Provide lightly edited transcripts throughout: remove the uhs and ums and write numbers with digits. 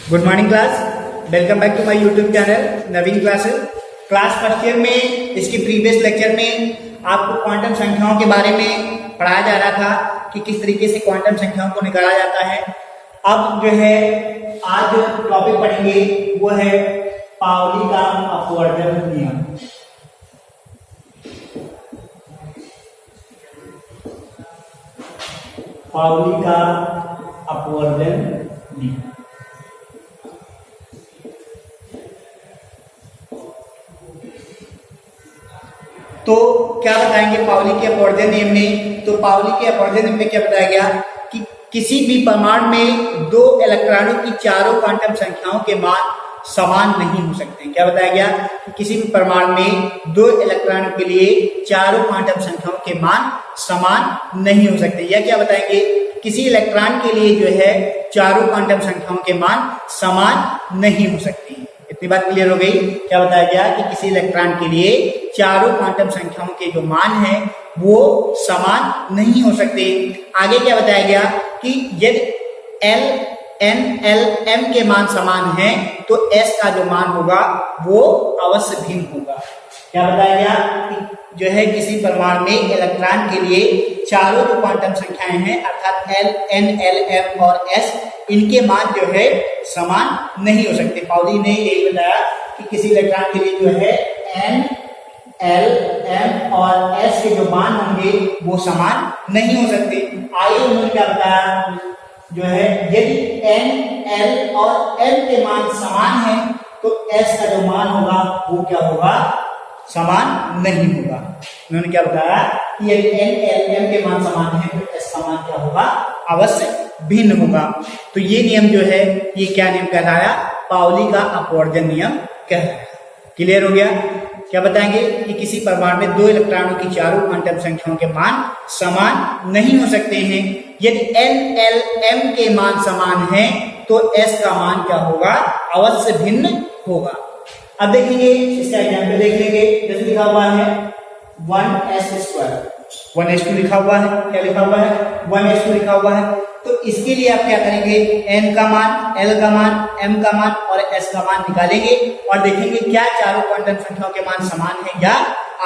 Good morning class, welcome back to my YouTube channel Naveen classes. Class first year में इसके previous lecture में आपको quantum संख्याओं के बारे में पढ़ाया जा रहा था कि किस तरीके से क्वांटम संख्याओं को निकाला जाता है। अब जो है आज जो टॉपिक पढ़ेंगे वो है पाउली का अपवर्जन नियम। पाउली का अपवर्जन नियम। तो क्या बताएंगे पाउली के अपवर्जन नियम में? तो पाउली के अपवर्जन नियम में क्या बताया गया कि किसी भी परमाणु में दो इलेक्ट्रॉनों की चारों क्वांटम संख्याओं के मान समान नहीं हो सकते। क्या बताया गया कि किसी भी परमाणु में दो इलेक्ट्रॉनों के लिए चारों क्वांटम संख्याओं के मान समान नहीं हो सकते। यह क्या बताएंगे? किसी इलेक्ट्रॉन के लिए जो है चारों क्वांटम संख्याओं के मान समान नहीं हो सकते। इतनी बात क्लियर हो गई। क्या बताया गया कि किसी इलेक्ट्रॉन के लिए चारों क्वांटम संख्याओं के जो मान हैं वो समान नहीं हो सकते। आगे क्या बताया गया कि यदि L, N, L, M के मान समान हैं तो S का जो मान होगा वो अवश्य भिन्न होगा। क्या बताया गया कि जो है किसी परमाणु में इलेक्ट्रॉन के लिए चारों जो क्वांटम संख्याएं हैं अर्थात L, N, L, M और S इनके मान जो है समान नहीं हो सकते। पाउली ने यही बताया कि किसी इलेक्ट्रॉन के लिए जो है N, L, M और S के जो मान होंगे वो समान नहीं हो सकते। आगे उन्होंने क्या बताया, जो है यदि N, L और M के मान समान हैं तो S का जो मान होगा वो क्या होगा? समान नहीं होगा। उन्होंने क्या बताया कि यदि N, L, M के मान समान हैं तो S का मान क्या होगा? अवश्य भिन्न होगा। तो ये नियम जो है ये क्या नियम कहलाया? पाउली का अपवर्जन नियम कहलाया। क्लियर हो गया? क्या बताएंगे कि किसी परमाणु में दो इलेक्ट्रॉनों की चारों क्वांटम संख्याओं के मान समान नहीं हो सकते हैं। यदि N, L, M के मान समान हैं तो S का मान क्या होगा? अवश्य भिन्न होगा। अब देखेंगे इसका एग्जाम्पल देख लेंगे। जैसे लिखा हुआ है 1s², 1s2 लिखा हुआ है। क्या लिखा हुआ है? 1s2 लिखा हुआ है। तो इसके लिए आप क्या करेंगे? n का मान, l का मान, m का मान और s का मान निकालेंगे और देखेंगे क्या चारों क्वांटम संख्याओं के मान समान है या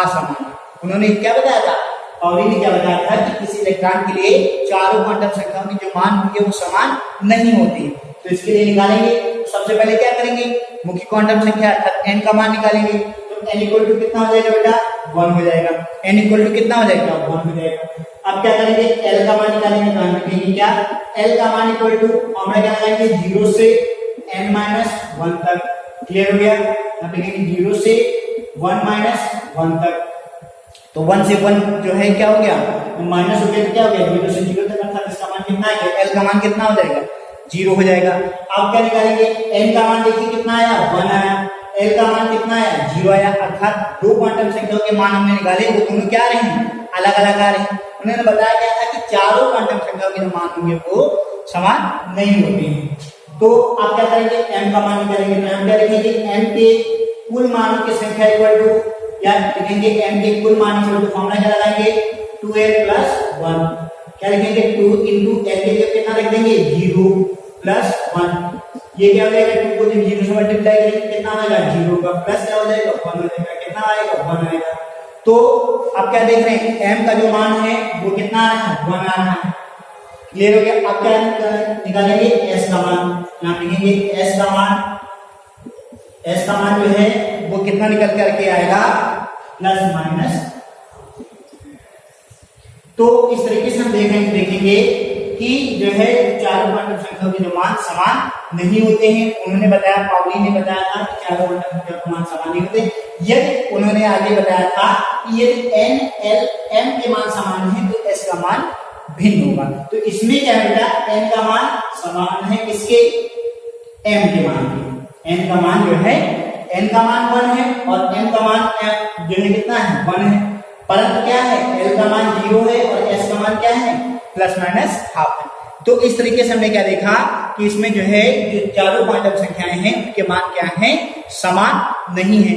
असमान है। उन्होंने क्या बताया था? पाउली ने क्या बताया था कि किसी इलेक्ट्रॉन के लिए चारों क्वांटम संख्याओं के जो मान होंगे वो समान नहीं होते। तो इसके लिए निकालेंगे। सबसे पहले क्या करेंगे? मुख्य क्वांटम संख्या अर्थात n का मान निकालेंगे। तो n इक्वल टू कितना हो जाएगा बेटा? 1 हो जाएगा। n इक्वल टू कितना हो जाएगा? 1 हो जाएगा। अब क्या करेंगे? L का मान निकालेंगे। तो हम लिखेंगे क्या? L का मान इक्वल टू फॉर्मूला क्या लगाएंगे? 0 से n-1 तक। क्लियर हो गया? अब लिखेंगे 0 से 1-1 तक। तो 1 से 1 जो है क्या हो गया? माइनस हो गया तो क्या हो गया? 0 से 0 तक अर्थात इसका मान कितना आएगा? L का मान कितना हो जाएगा? 0 हो जाएगा। अब क्या निकालेंगे? n का मान देखिए कितना आया? 1 आया। L का मान कितना आया? 0 आया। अर्थात दो क्वांटम संख्याओं के मान हमने निकाले वो दोनों क्या आ रहे हैं? अलग अलग आ रहे हैं। उन्होंने बताया गया था कि चारों क्वांटम संख्याओं के जो मान होंगे वो समान नहीं होते हैं। तो आप क्या करेंगे? m का मान निकालेंगे। तो हम क्या लिखेंगे? m के कुल मानों की संख्या इक्वल टू या लिखेंगे m के कुल मान इक्वल टू फॉर्मूला क्या लगाएंगे? 2l + 1। क्या लिखेंगे? 2 × l के लिए कितना लिख देंगे? 0 + 1। ये क्या हो जाएगा? 2 को जब 0 से मल्टीप्लाई करेंगे कितना आएगा? 0 का प्लस क्या हो जाएगा? 1 हो जाएगा। कितना आएगा? 1 आएगा। तो आप क्या देख रहे हैं? m का जो मान है वो कितना आ रहा है? 1 आ रहा है। क्लियर हो गया? अब क्या निकालेंगे? s का मान। यहाँ लिखेंगे s का मान जो है वो कितना निकल करके आएगा? ±। तो इस तरीके से हम देखेंगे कि जो है चारों क्वांटम संख्याओं के जो मान समान नहीं होते हैं। उन्होंने बताया, पाउली ने बताया था कि चारों क्वांटम संख्याओं के मान समान नहीं होते। यदि उन्होंने आगे बताया था कि यदि n, l, m के मान समान है तो s का मान भिन्न होगा। तो इसमें क्या बेटा? n का मान समान है किसके? m के मान के। n का मान जो है n का मान 1 है और m का मान जो है कितना है? 1 है। परंतु क्या है? l का मान 0 है और s का मान क्या है? ±½ है। तो इस तरीके से हमने क्या देखा कि इसमें जो है जो चारों क्वांटम संख्याएं हैं उनके मान क्या हैं? समान नहीं है।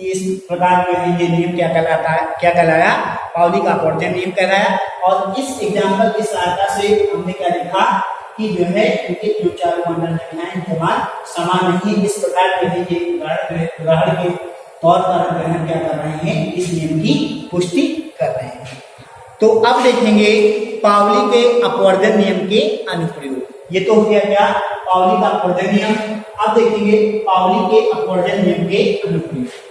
इस प्रकार जो है ये नियम क्या कहलाता है? क्या कहलाया? पाउली का अपवर्जन नियम कहलाया। और इस एग्जाम्पल की सहायता से हमने क्या देखा कि जो है इनके जो चारों क्वांटम संख्याएं इनके मान समान नहीं। इस प्रकार जो है ये उदाहरण के तौर पर हम क्या कर रहे हैं, इस नियम की पुष्टि कर रहे हैं। तो अब देखेंगे पाउली के अपवर्जन नियम के अनुप्रयोग। ये तो हो गया क्या, पाउली का अपवर्जन नियम। अब देखेंगे पाउली के अपवर्जन नियम के अनुप्रयोग।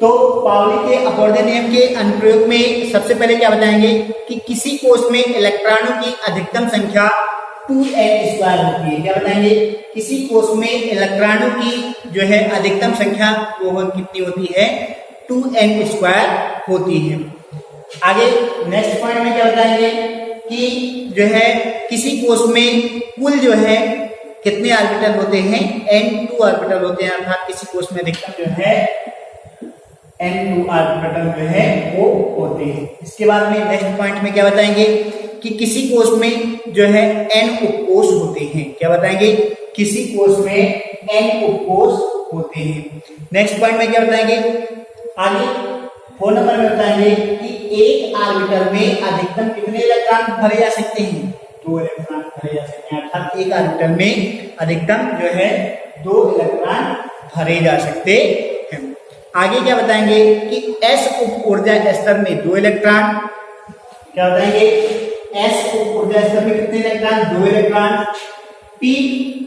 तो पाउली के अपवर्जन नियम के अनुप्रयोग में सबसे पहले क्या बताएंगे कि किसी कोष में इलेक्ट्रॉनों की अधिकतम संख्या 2n² होती है। क्या बताएंगे, किसी कोष में इलेक्ट्रॉनों की जो है अधिकतम संख्या वो कितनी होती है, 2n² होती है। आगे नेक्स्ट पॉइंट में क्या बताएंगे कि जो है किसी कोष में कुल जो है कितने ऑर्बिटल होते हैं, n2 ऑर्बिटल होते हैं, अर्थात किसी कोष में अधिकतम जो है n2 ऑर्बिटल जो है वो होते हैं। इसके बाद में नेक्स्ट पॉइंट में क्या बताएंगे कि किसी कोष में जो है n उपकोष होते हैं। क्या बताएंगे, किसी कोष में n उपकोष होते हैं। नेक्स्ट पॉइंट में क्या बताएंगे, आगे 4 नंबर में बताएंगे कि एक ऑर्बिटल में अधिकतम कितने इलेक्ट्रॉन भरे जा सकते हैं, 2 इलेक्ट्रॉन भरे जा सकते हैं, अर्थात एक ऑर्बिटल में अधिकतम जो है 2 इलेक्ट्रॉन भरे जा सकते हैं। आगे क्या बताएंगे कि s उप ऊर्जा स्तर में 2 इलेक्ट्रॉन, क्या बताएंगे, s उप ऊर्जा स्तर में कितने इलेक्ट्रॉन, 2 इलेक्ट्रॉन, p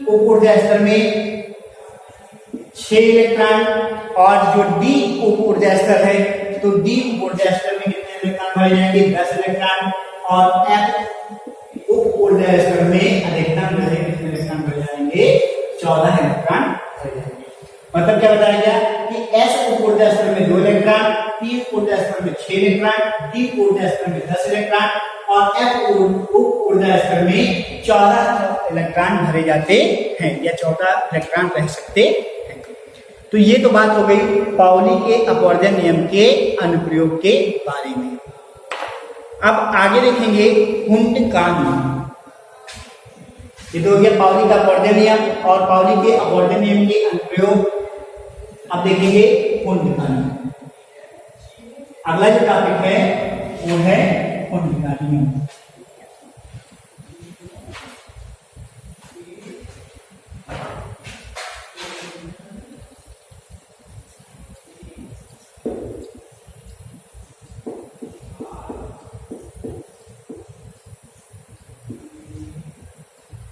उप ऊर्जा स्तर में 6 इलेक्ट्रॉन, और जो d उप ऊर्जा स्तर है तो d उप ऊर्जा स्तर में कितने इलेक्ट्रॉन भरे जाएंगे, 10 इलेक्ट्रॉन, और f उप ऊर्जा स्तर में अधिकतम जो है कितने इलेक्ट्रॉन भरे जाएंगे, 14 इलेक्ट्रॉन भरे जाएंगे। मतलब क्या बताया गया कि s उप ऊर्जा स्तर में 2 इलेक्ट्रॉन, p उप ऊर्जा स्तर में 6 इलेक्ट्रॉन, d उप ऊर्जा स्तर में 10 इलेक्ट्रॉन, और f उप ऊर्जा स्तर में 14 इलेक्ट्रॉन भरे जाते हैं या 14 इलेक्ट्रॉन रह सकते हैं। तो ये तो बात हो गई पाउली के अपवर्जन नियम के अनुप्रयोग के बारे में। अब आगे देखेंगे हुंड का नियम। ये तो हो गया पाउली का अपवर्जन नियम और पाउली के अपवर्जन नियम के अनुप्रयोग। अब देखेंगे हुंड का नियम। अगला जो टॉपिक है वो है हुंड का नियम।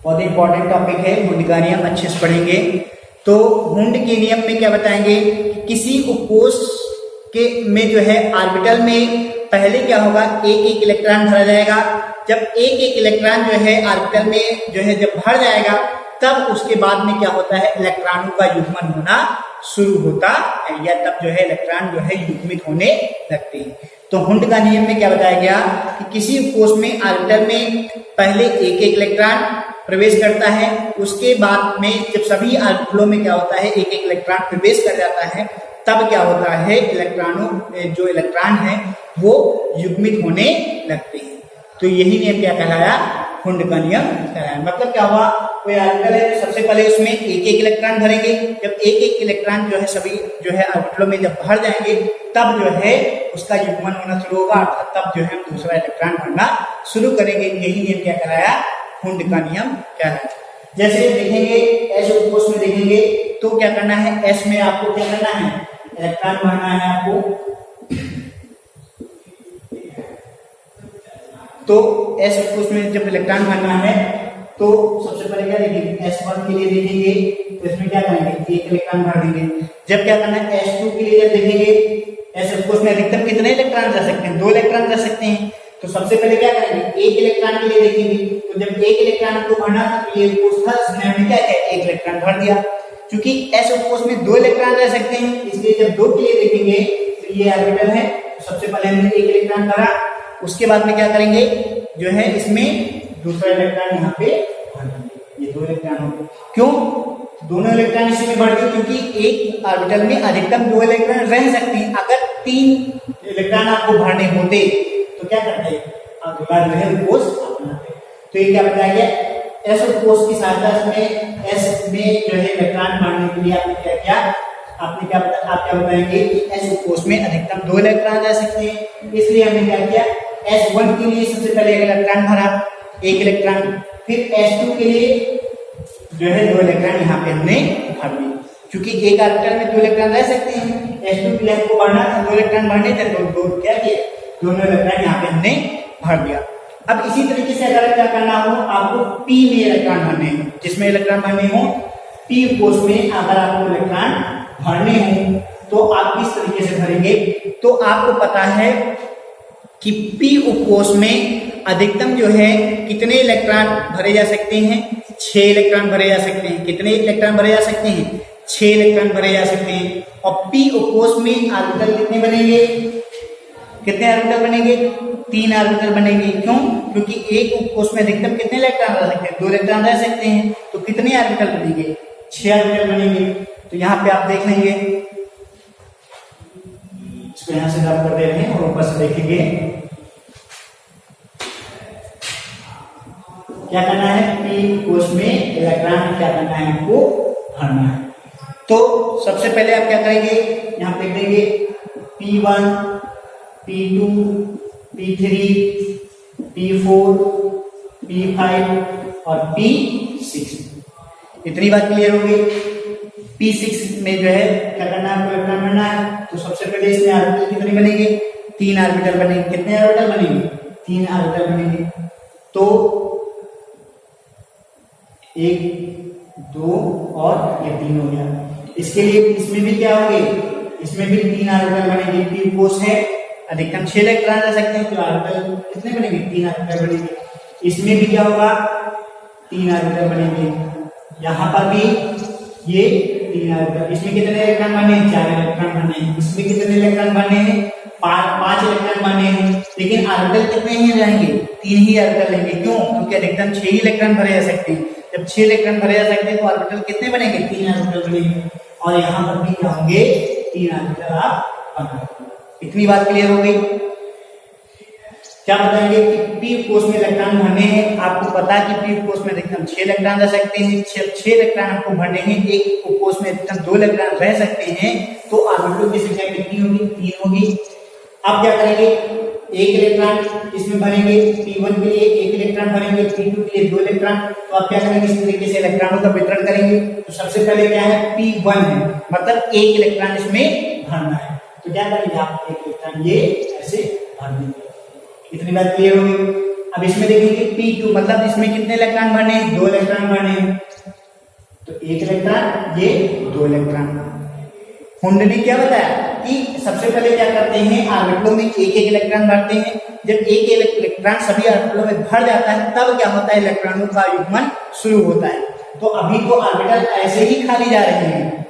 बहुत इंपॉर्टेंट टॉपिक है, हुंड का नियम अच्छे से पढ़ेंगे। तो हुंड के नियम में क्या बताएंगे, किसी उपकोष के में जो है ऑर्बिटल में पहले क्या होगा, एक इलेक्ट्रॉन भरा जाएगा। जब एक इलेक्ट्रॉन जो है ऑर्बिटल में जो है जब भर जाएगा तब उसके बाद में क्या होता है, इलेक्ट्रॉनों का युग्मन होना शुरू होता है, या तब जो है इलेक्ट्रॉन जो है युग्मित होने लगते हैं। तो हुंड का नियम में क्या बताया गया कि किसी कोष में ऑर्बिटल में पहले एक इलेक्ट्रॉन प्रवेश करता है, उसके बाद में जब सभी ऑर्बिटलों में क्या होता है, एक इलेक्ट्रॉन प्रवेश कर जाता है, तब क्या होता है, इलेक्ट्रॉनों जो इलेक्ट्रॉन है वो युग्मित होने लगते हैं। तो यही नियम क्या कहलाया, हुंड का नियम कहलाया। मतलब क्या हुआ, कोई ऑर्बिटल है तो सबसे पहले उसमें एक इलेक्ट्रॉन भरेंगे। जब एक इलेक्ट्रॉन जो है सभी जो है ऑर्बिटलों में जब भर जाएंगे तब जो है उसका युग्मन होना शुरू होगा, अर्थात तब जो है हम दूसरा इलेक्ट्रॉन भरना शुरू करेंगे। यही नियम क्या कहलाया, हुंड का नियम कहलाया। जैसे देखेंगे एस उपकोष में देखेंगे तो क्या करना है, एस में आपको क्या करना है, इलेक्ट्रॉन भरना है आपको। तो एस उपकोष में जब इलेक्ट्रॉन भरना है तो सबसे पहले क्या देखेंगे, S1 के लिए देखेंगे तो इसमें क्या करेंगे, एक इलेक्ट्रॉन भर देंगे। जब क्या करना है, S2 के लिए जब देखेंगे, एस उपकोष में अधिकतम कितने इलेक्ट्रॉन रह सकते हैं, 2 इलेक्ट्रॉन रह सकते हैं। तो सबसे पहले क्या करेंगे, एक इलेक्ट्रॉन के लिए देखेंगे। तो जब एक इलेक्ट्रॉन को भरना था तो ये उपकोष था, इसमें हमने क्या किया, एक इलेक्ट्रॉन भर दिया। क्योंकि एस उपकोष में 2 इलेक्ट्रॉन रह सकते हैं, इसलिए जब 2 के लिए देखेंगे तो ये ऑर्बिटल है, तो सबसे पहले हमने एक इलेक्ट्रॉन भरा। उसके बाद में क्या करेंगे, जो है इसमें दूसरा इलेक्ट्रॉन यहाँ पे भर देंगे। ये 2 इलेक्ट्रॉन हो गए। क्यों, दोनों इलेक्ट्रॉन इसी में भर दिए क्योंकि एक ऑर्बिटल में अधिकतम 2 इलेक्ट्रॉन रह सकते हैं। अगर 3 इलेक्ट्रॉन आपको भरने होते तो क्या करते, अगला जो है कोष अपनाते हैं। तो ये क्या बताया गया, एस कोष की सहायता में एस में जो है इलेक्ट्रॉन भरने के लिए आपने क्या किया, आप क्या बताएंगे कि एस कोष में अधिकतम 2 इलेक्ट्रॉन रह सकते हैं, इसलिए हमने क्या किया, S1 के लिए सबसे पहले 1 इलेक्ट्रॉन भरा, 1 इलेक्ट्रॉन, फिर S2 के लिए जो है 2 इलेक्ट्रॉन यहाँ पे हमने भर दिए, क्योंकि एक ऑर्बिटल में 2 इलेक्ट्रॉन रह सकते हैं। S2 के लिए हमको भरना था, 2 इलेक्ट्रॉन भरने थे, तो दो क्या किए, दोनों इलेक्ट्रॉन यहाँ पे हमने भर दिया। अब इसी तरीके से अगर क्या करना हो, आपको P में इलेक्ट्रॉन भरने हैं, जिसमें इलेक्ट्रॉन भरने हो P कोष में अगर आपको इलेक्ट्रॉन भरने हो तो आप किस तरीके से भरेंगे, तो आपको पता है कि P उपकोष में अधिकतम जो है कितने इलेक्ट्रॉन भरे जा सकते हैं, 6 इलेक्ट्रॉन भरे जा सकते हैं। कितने इलेक्ट्रॉन भरे जा सकते हैं, 6 इलेक्ट्रॉन भरे जा सकते हैं। और P उपकोष में ऑर्बिटल कितने बनेंगे, कितने ऑर्बिटल बनेंगे, 3 ऑर्बिटल बनेंगे। क्यों, क्योंकि एक उपकोष में अधिकतम कितने इलेक्ट्रॉन रह सकते हैं, 2 इलेक्ट्रॉन रह सकते हैं, तो कितने ऑर्बिटल बनेंगे, 6 ऑर्बिटल बनेंगे। तो यहाँ पे आप देख लेंगे, इसको यहाँ से रब कर दे रहे हैं और ऊपर से देखेंगे क्या करना है, P कोष में इलेक्ट्रॉन क्या करना है, हमको भरना है। तो सबसे पहले आप क्या करेंगे, यहाँ पे देंगे P1, P2, P3, P4, P5 और P6। इतनी बात क्लियर होगी। P6 में जो है क्या करना है, आपको इलेक्ट्रॉन भरना है। तो सबसे पहले इसमें ऑर्बिटल कितने बनेंगे, 3 ऑर्बिटल बनेंगे। कितने ऑर्बिटल बनेंगे, 3 ऑर्बिटल बनेंगे। तो 1, 2 और ये 3 हो गया। इसके लिए इसमें भी क्या होंगे, इसमें भी 3 ऑर्बिटल बनेंगे। P कोष है, अधिकतम 6 इलेक्ट्रॉन रह सकते हैं, तो ऑर्बिटल कितने बनेंगे, 3 ऑर्बिटल बनेंगे। इसमें भी क्या होगा, 3 ऑर्बिटल बनेंगे। यहाँ पर भी ये 3 ऑर्बिटल, इसमें कितने इलेक्ट्रॉन बने हैं, 4 इलेक्ट्रॉन बने हैं। इसमें कितने इलेक्ट्रॉन बने हैं, 5 इलेक्ट्रॉन बने हैं। लेकिन ऑर्बिटल कितने ही रहेंगे, 3 ही ऑर्बिटल लेंगे। क्यों, क्योंकि अधिकतम 6 ही इलेक्ट्रॉन भरे जा सकते हैं। जब 6 इलेक्ट्रॉन भरे जा सकते हैं तो ऑर्बिटल कितने बनेंगे, 3 ऑर्बिटल बनेंगे। और यहाँ पर भी क्या होंगे, 3 ऑर्बिटल आप बनाएंगे। इतनी बात क्लियर हो गई। क्या बताएंगे कि P कोष में इलेक्ट्रॉन भरने हैं। आपको पता है कि P कोष में अधिकतम 6 इलेक्ट्रॉन रह सकते हैं। 6 इलेक्ट्रॉन आपको भरने हैं। एक कोष में अधिकतम 2 इलेक्ट्रॉन रह सकते हैं, तो ऑर्बिटल की संख्या कितनी होगी, 3 होगी। अब क्या करेंगे, 1 इलेक्ट्रॉन इसमें भरेंगे, P1 के लिए 1 इलेक्ट्रॉन भरेंगे, P2 के लिए 2 इलेक्ट्रॉन। तो आप क्या करेंगे, इस तरीके से इलेक्ट्रॉनों का वितरण करेंगे। तो सबसे पहले क्या है, P1 है, मतलब 1 इलेक्ट्रॉन इसमें भरना है। तो क्या करेंगे आप, 1 इलेक्ट्रॉन ये ऐसे भर देंगे। इतनी बात क्लियर होगी। अब इसमें देखेंगे P2, मतलब इसमें कितने इलेक्ट्रॉन भरने हैं, 2 इलेक्ट्रॉन भरने हैं। तो 1 इलेक्ट्रॉन, ये 2 इलेक्ट्रॉन। हुंड ने क्या बताया कि सबसे पहले क्या करते हैं, ऑर्बिटलों में 1-1 इलेक्ट्रॉन भरते हैं। जब 1 इलेक्ट्रॉन सभी ऑर्बिटलों में भर जाता है, तब क्या होता है, इलेक्ट्रॉनों का युग्मन शुरू होता है। तो अभी तो ऑर्बिटल ऐसे ही खाली जा रहे हैं,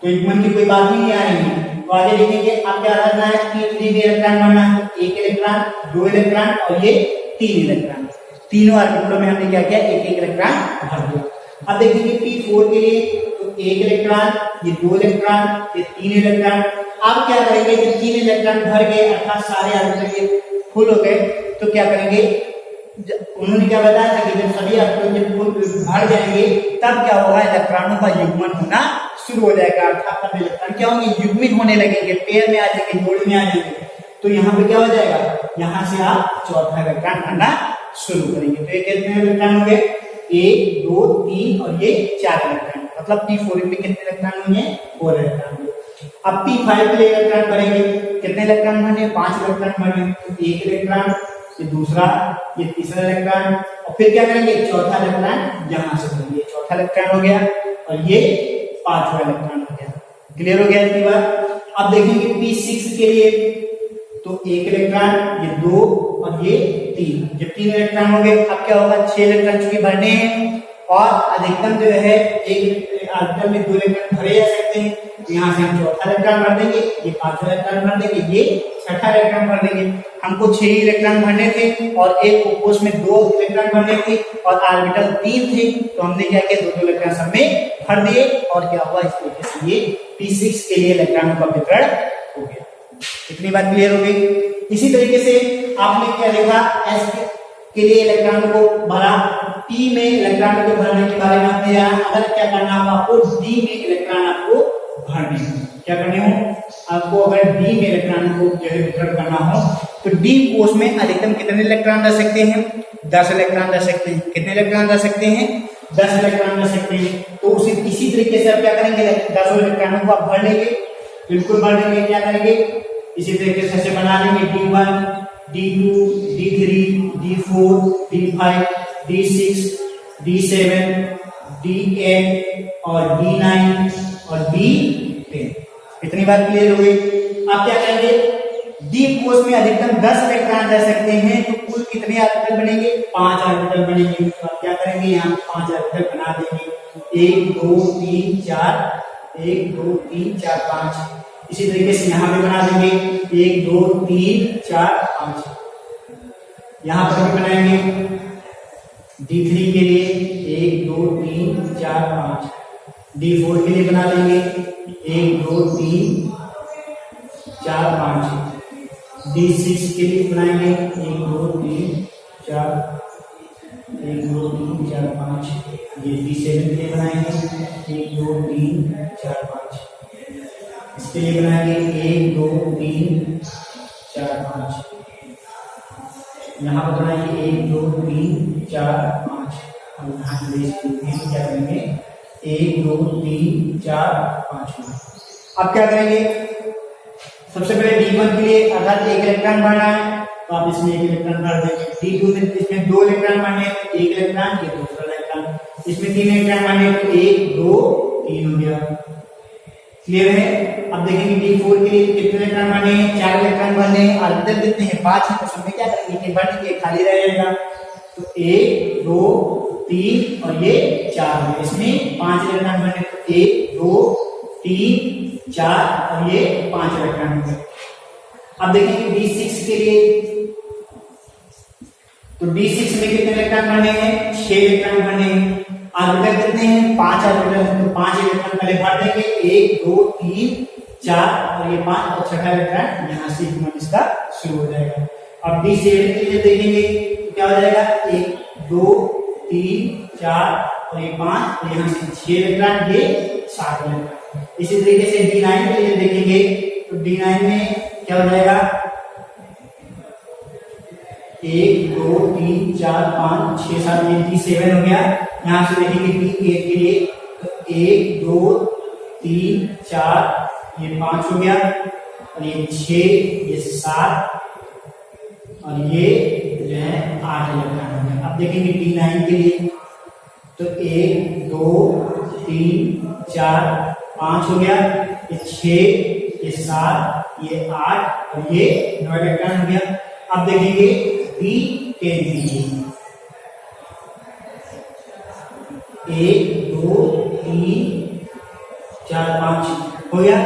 तो युग्मन की कोई बात ही नहीं आ रही है। तो आगे देखेंगे, अब क्या करना है, P3 में इलेक्ट्रॉन भरना है। 1 इलेक्ट्रॉन, 2 इलेक्ट्रॉन और ये 3 इलेक्ट्रॉन। तीनों ऑर्बिटलों में हमने क्या किया, 1-1 इलेक्ट्रॉन भर दिया। अब देखेंगे P4 के लिए, तो 1 इलेक्ट्रॉन, ये 2 इलेक्ट्रॉन, ये 3 इलेक्ट्रॉन। अब क्या करेंगे, जब 3 इलेक्ट्रॉन भर गए, अर्थात सारे ऑर्बिटल फुल हो गए, तो क्या करेंगे, उन्होंने क्या बताया था कि जब सभी ऑर्बिटल फुल भर जाएंगे, तब क्या होगा, इलेक्ट्रॉनों का युग्मन होना शुरू हो जाएगा। अर्थात तब इलेक्ट्रॉन क्या होंगे, युग्मित होने लगेंगे, पेयर में आ जाएंगे, जोड़ी में आ जाएंगे। तो यहाँ पे क्या हो जाएगा, यहाँ से आप चौथा इलेक्ट्रॉन भरना शुरू करेंगे। तो ये कितने इलेक्ट्रॉन हो गए, 1, 2, 3 और ये 4 इलेक्ट्रॉन। मतलब P4 में कितने इलेक्ट्रॉन होंगे, 4 इलेक्ट्रॉन। अब P5 के लिए इलेक्ट्रॉन भरेंगे, कितने इलेक्ट्रॉन भरने, 5 इलेक्ट्रॉन भरने। 1 इलेक्ट्रॉन, ये दूसरा, ये तीसरा इलेक्ट्रॉन, और फिर क्या करेंगे, चौथा इलेक्ट्रॉन यहाँ से भरेंगे। चौथा इलेक्ट्रॉन हो गया और ये 5वां इलेक्ट्रॉन हो गया। क्लियर हो गया इतनी बात। अब देखेंगे P6 के लिए, तो 1 इलेक्ट्रॉन, ये 2 और ये 3। जब 3 इलेक्ट्रॉन हो गए, अब क्या होगा, 6 इलेक्ट्रॉन चूंकि भरने हैं और अधिकतम जो है एक ऑर्बिटल में 2 इलेक्ट्रॉन भरे जा सकते हैं, तो यहाँ से हम चौथा इलेक्ट्रॉन भर देंगे, ये 5वां इलेक्ट्रॉन भर देंगे, ये छठा इलेक्ट्रॉन भर देंगे। हमको 6 इलेक्ट्रॉन भरने थे और एक उपकोष में 2 इलेक्ट्रॉन भरने थे और ऑर्बिटल 3 थे, तो हमने क्या किया, 2-2 इलेक्ट्रॉन सब में भर दिए। और क्या हुआ, इस तरीके से ये P6 के लिए इलेक्ट्रॉनों का वितरण हो गया। इतनी बात क्लियर हो गई। इसी तरीके से आपने क्या देखा, एस के लिए इलेक्ट्रॉनों को भरा, पी में इलेक्ट्रॉनों को भरने के बारे में आपने जाना। अगर क्या करना होगा आपको, डी में इलेक्ट्रॉन आपको भरने हो, क्या करने हो आपको, अगर डी में इलेक्ट्रॉन को वितरण करना हो तो डी कोष में अधिकतम कितने इलेक्ट्रॉन रह सकते हैं, 10 इलेक्ट्रॉन रह सकते हैं। कितने इलेक्ट्रॉन रह सकते हैं, 10 इलेक्ट्रॉन रह सकते हैं। तो उसी इसी तरीके से आप क्या करेंगे, 10 इलेक्ट्रॉनों को आप भर लेंगे, बिल्कुल भर लेंगे। क्या करेंगे, इसी तरीके से बना लेंगे D1, D2, D3, D4, D5, D6, D7, D8 और D9 और D10। इतनी बात क्लियर हो गई। आप क्या करेंगे, डी कोष में अधिकतम 10 इलेक्ट्रॉन रह सकते हैं, तो कुल कितने ऑर्बिटल बनेंगे, 5 ऑर्बिटल बनेंगे। तो आप क्या करेंगे, यहाँ 5 ऑर्बिटल बना देंगे, 1 2 3 4, 1 2 3 4 5। इसी तरीके से यहाँ पे बना देंगे 1 2 3 4 5। यहाँ पर भी बनाएंगे D3 के लिए 1 2 3 4 5। D4 के लिए बना लेंगे 1 2 3 4 5। D6 के लिए बनाएंगे 1 2 3 4, 1 2 3 4 5। ये D7 के लिए बनाएंगे 1 2 3 4 5। इसके लिए बनाएंगे 1 2 3 4 5। यहाँ पर बनाएंगे 1 2 3 4 5। और यहाँ क्या करेंगे 1 2 3 4 5। अब क्या करेंगे, सबसे पहले D1 के लिए अर्थात 1 इलेक्ट्रॉन भरना है, तो आप इसमें 1 इलेक्ट्रॉन भर देंगे। D2 में इसमें 2 इलेक्ट्रॉन भरने हैं, 1 इलेक्ट्रॉन, ये दूसरा इलेक्ट्रॉन। इसमें 3 इलेक्ट्रॉन भरने हैं, 1 2 3 हो गया। क्लियर है। अब देखेंगे D4 के लिए कितने इलेक्ट्रॉन भरने हैं, 4 इलेक्ट्रॉन भरने हैं। ऑर्बिटल कितने हैं, 5 है, तो उसमें क्या करेंगे, भर देंगे, खाली रह जाएगा। तो 1 2 3 और ये 4 है, इसमें 5 इलेक्ट्रॉन भरने, तो 1 2 3 4 और ये 5 इलेक्ट्रॉन हो गए। अब देखेंगे D6 के लिए, तो D6 में कितने इलेक्ट्रॉन भरने हैं, 6 इलेक्ट्रॉन भरने हैं। ऑर्बिटल कितने हैं, 5 ऑर्बिटल, तो 5 इलेक्ट्रॉन पहले भर देंगे, 1 2 3 4 और ये 5 और छठा इलेक्ट्रॉन यहाँ से इसका शुरू हो जाएगा। अब D7 के लिए देखेंगे तो क्या हो जाएगा, 1 2 3 4 और ये 5 और यहाँ से 6 इलेक्ट्रॉन, ये 7 इलेक्ट्रॉन। इसी तरीके से D9 के लिए देखेंगे तो D9 में क्या हो जाएगा, 1 2 3 4 5 6 7, ये D7 हो गया। यहाँ से देखेंगे D8 के लिए तो 1 2 3 4 ये 5 हो गया और ये 6 ये 7 और ये जो है 8 इलेक्ट्रॉन हो गया। अब देखेंगे D9 के लिए तो 1 2 3 4 5 हो गया, ये 6 ये 7 ये 8 और ये 9 इलेक्ट्रॉन हो गया। अब देखेंगे D10 के लिए 1 2 3 4 5 हो गया।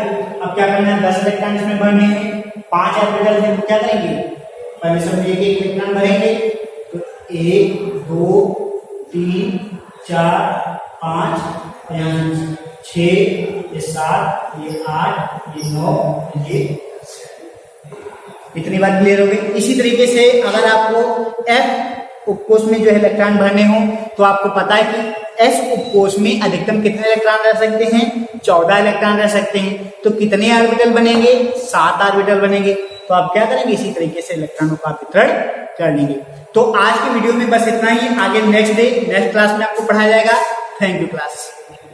अब क्या करना है, 10 इलेक्ट्रॉन इसमें भरने हैं, 5 ऑर्बिटल है, तो क्या करेंगे, पहले सब एक इलेक्ट्रॉन भरेंगे, तो 1 2 3 4 5 और यहाँ 6 ये 7 ये 8 ये 9 ये। इतनी बात क्लियर हो गई। इसी तरीके से अगर आपको F उपकोष में जो है इलेक्ट्रॉन भरने हो तो आपको पता है कि S उपकोष में अधिकतम कितने इलेक्ट्रॉन रह सकते हैं, 14 इलेक्ट्रॉन रह सकते हैं। तो कितने ऑर्बिटल बनेंगे, 7 ऑर्बिटल बनेंगे। तो आप क्या करेंगे, इसी तरीके से इलेक्ट्रॉनों का वितरण कर लेंगे। तो आज की वीडियो में बस इतना ही। आगे नेक्स्ट क्लास में आपको पढ़ाया जाएगा। Thank you class.